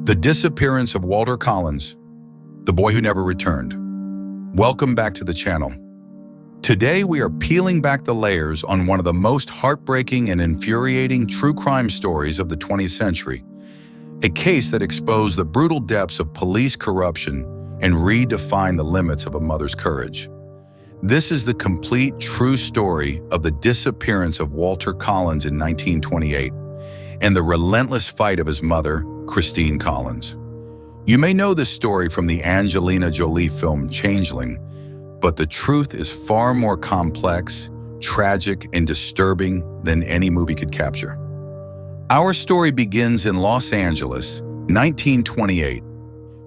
The disappearance of Walter Collins, the boy who never returned. Welcome back to the channel. Today we are peeling back the layers on one of the most heartbreaking and infuriating true crime stories of the 20th century. A case that exposed the brutal depths of police corruption and redefined the limits of a mother's courage. This is the complete true story of the disappearance of Walter Collins in 1928 and the relentless fight of his mother, Christine Collins. You may know this story from the Angelina Jolie film Changeling, but the truth is far more complex, tragic, and disturbing than any movie could capture. Our story begins in Los Angeles, 1928.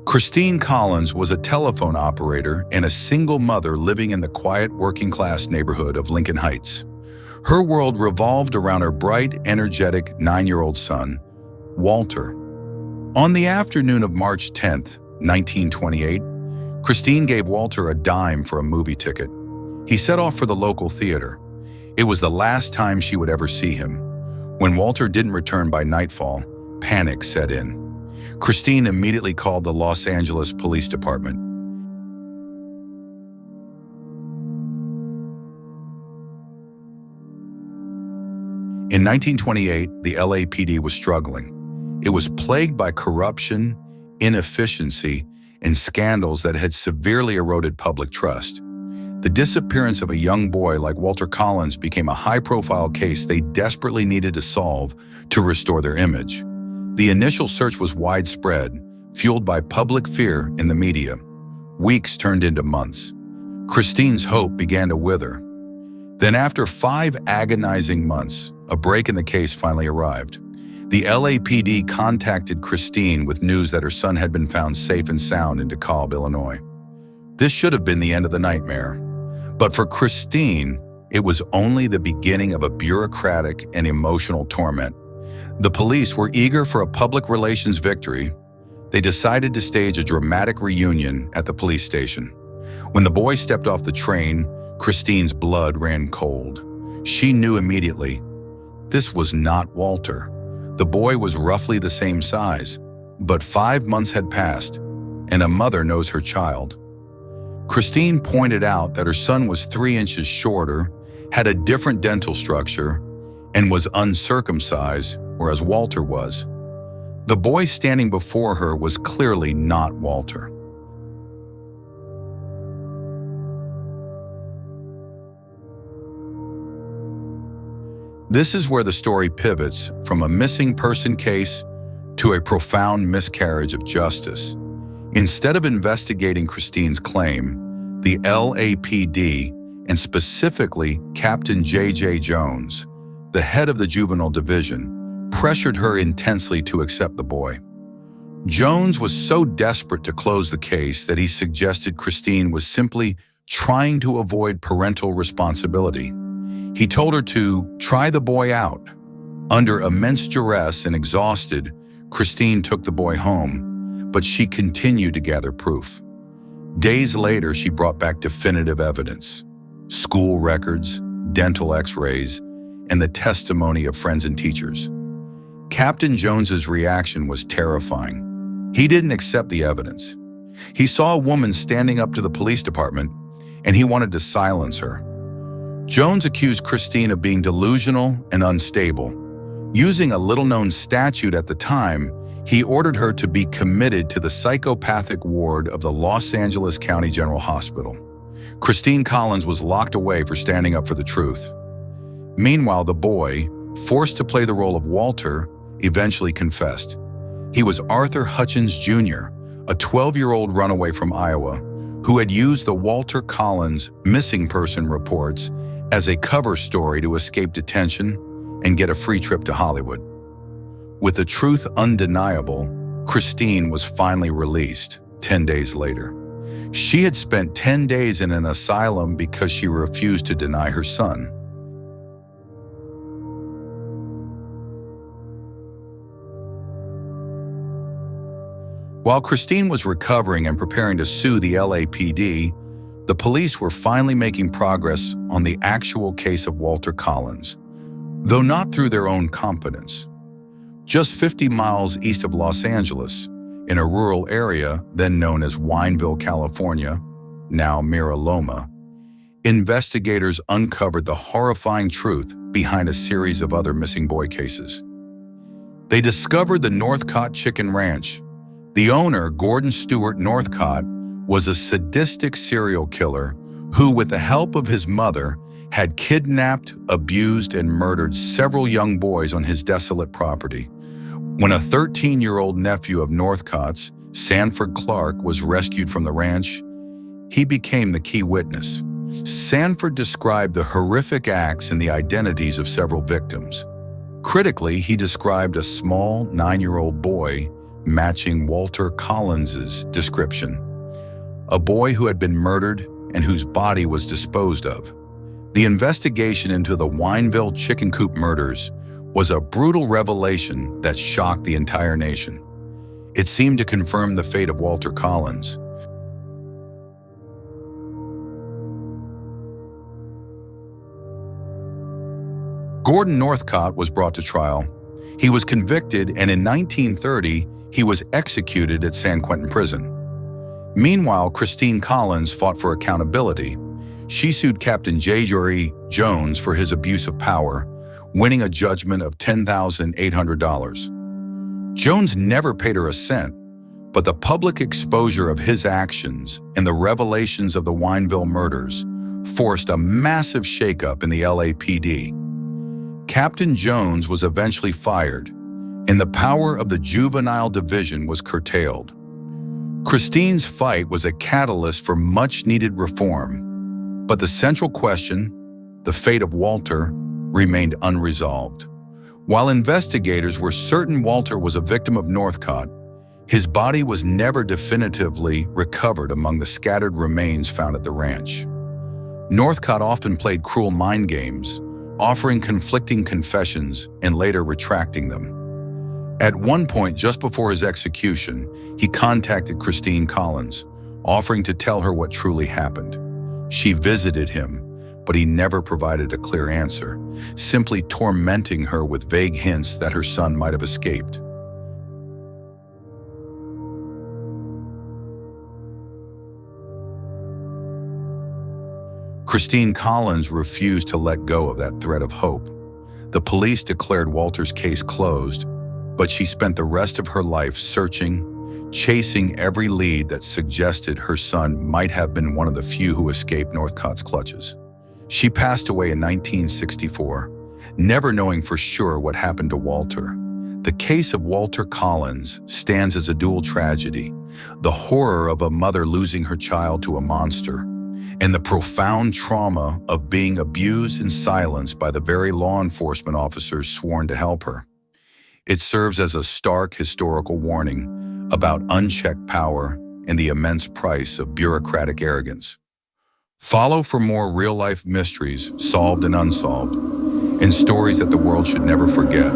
Christine Collins was a telephone operator and a single mother living in the quiet working-class neighborhood of Lincoln Heights. Her world revolved around her bright, energetic 9-year-old son, Walter. On the afternoon of March 10th, 1928, Christine gave Walter a dime for a movie ticket. He set off for the local theater. It was the last time she would ever see him. When Walter didn't return by nightfall, panic set in. Christine immediately called the Los Angeles Police Department. In 1928, the LAPD was struggling. It was plagued by corruption, inefficiency, and scandals that had severely eroded public trust. The disappearance of a young boy like Walter Collins became a high-profile case they desperately needed to solve to restore their image. The initial search was widespread, fueled by public fear in the media. Weeks turned into months. Christine's hope began to wither. Then after 5 agonizing months, a break in the case finally arrived. The LAPD contacted Christine with news that her son had been found safe and sound in DeKalb, Illinois. This should have been the end of the nightmare. But for Christine, it was only the beginning of a bureaucratic and emotional torment. The police were eager for a public relations victory. They decided to stage a dramatic reunion at the police station. When the boy stepped off the train, Christine's blood ran cold. She knew immediately, this was not Walter. The boy was roughly the same size, but 5 months had passed, and a mother knows her child. Christine pointed out that her son was 3 inches shorter, had a different dental structure, and was uncircumcised, whereas Walter was. The boy standing before her was clearly not Walter. This is where the story pivots from a missing person case to a profound miscarriage of justice. Instead of investigating Christine's claim, the LAPD, and specifically Captain J.J. Jones, the head of the juvenile division, pressured her intensely to accept the boy. Jones was so desperate to close the case that he suggested Christine was simply trying to avoid parental responsibility. He told her to try the boy out. Under immense duress and exhausted, Christine took the boy home, but she continued to gather proof. Days later, she brought back definitive evidence: school records, dental x-rays, and the testimony of friends and teachers. Captain Jones's reaction was terrifying. He didn't accept the evidence. He saw a woman standing up to the police department, and he wanted to silence her. Jones accused Christine of being delusional and unstable. Using a little-known statute at the time, he ordered her to be committed to the psychopathic ward of the Los Angeles County General Hospital. Christine Collins was locked away for standing up for the truth. Meanwhile, the boy, forced to play the role of Walter, eventually confessed. He was Arthur Hutchins Jr., a 12-year-old runaway from Iowa, who had used the Walter Collins missing person reports as a cover story to escape detention and get a free trip to Hollywood. With the truth undeniable, Christine was finally released 10 days later. She had spent 10 days in an asylum because she refused to deny her son. While Christine was recovering and preparing to sue the LAPD, the police were finally making progress on the actual case of Walter Collins, though not through their own competence. Just 50 miles east of Los Angeles, in a rural area then known as Wineville, California, now Mira Loma, investigators uncovered the horrifying truth behind a series of other missing boy cases. They discovered the Northcott Chicken Ranch. The owner, Gordon Stewart Northcott, was a sadistic serial killer who, with the help of his mother, had kidnapped, abused, and murdered several young boys on his desolate property. When a 13-year-old nephew of Northcott's, Sanford Clark, was rescued from the ranch, he became the key witness. Sanford described the horrific acts and the identities of several victims. Critically, he described a small 9-year-old boy matching Walter Collins's description, a boy who had been murdered and whose body was disposed of. The investigation into the Wineville chicken coop murders was a brutal revelation that shocked the entire nation. It seemed to confirm the fate of Walter Collins. Gordon Northcott was brought to trial. He was convicted, and in 1930, he was executed at San Quentin Prison. Meanwhile, Christine Collins fought for accountability. She sued Captain J. Jones for his abuse of power, winning a judgment of $10,800. Jones never paid her a cent, but the public exposure of his actions and the revelations of the Wineville murders forced a massive shakeup in the LAPD. Captain Jones was eventually fired, and the power of the juvenile division was curtailed. Christine's fight was a catalyst for much-needed reform, but the central question, the fate of Walter, remained unresolved. While investigators were certain Walter was a victim of Northcott, his body was never definitively recovered among the scattered remains found at the ranch. Northcott often played cruel mind games, offering conflicting confessions and later retracting them. At one point, just before his execution, he contacted Christine Collins, offering to tell her what truly happened. She visited him, but he never provided a clear answer, simply tormenting her with vague hints that her son might have escaped. Christine Collins refused to let go of that thread of hope. The police declared Walter's case closed, but she spent the rest of her life searching, chasing every lead that suggested her son might have been one of the few who escaped Northcott's clutches. She passed away in 1964, never knowing for sure what happened to Walter. The case of Walter Collins stands as a dual tragedy: the horror of a mother losing her child to a monster, and the profound trauma of being abused and silenced by the very law enforcement officers sworn to help her. It serves as a stark historical warning about unchecked power and the immense price of bureaucratic arrogance. Follow for more real-life mysteries, solved and unsolved, and stories that the world should never forget.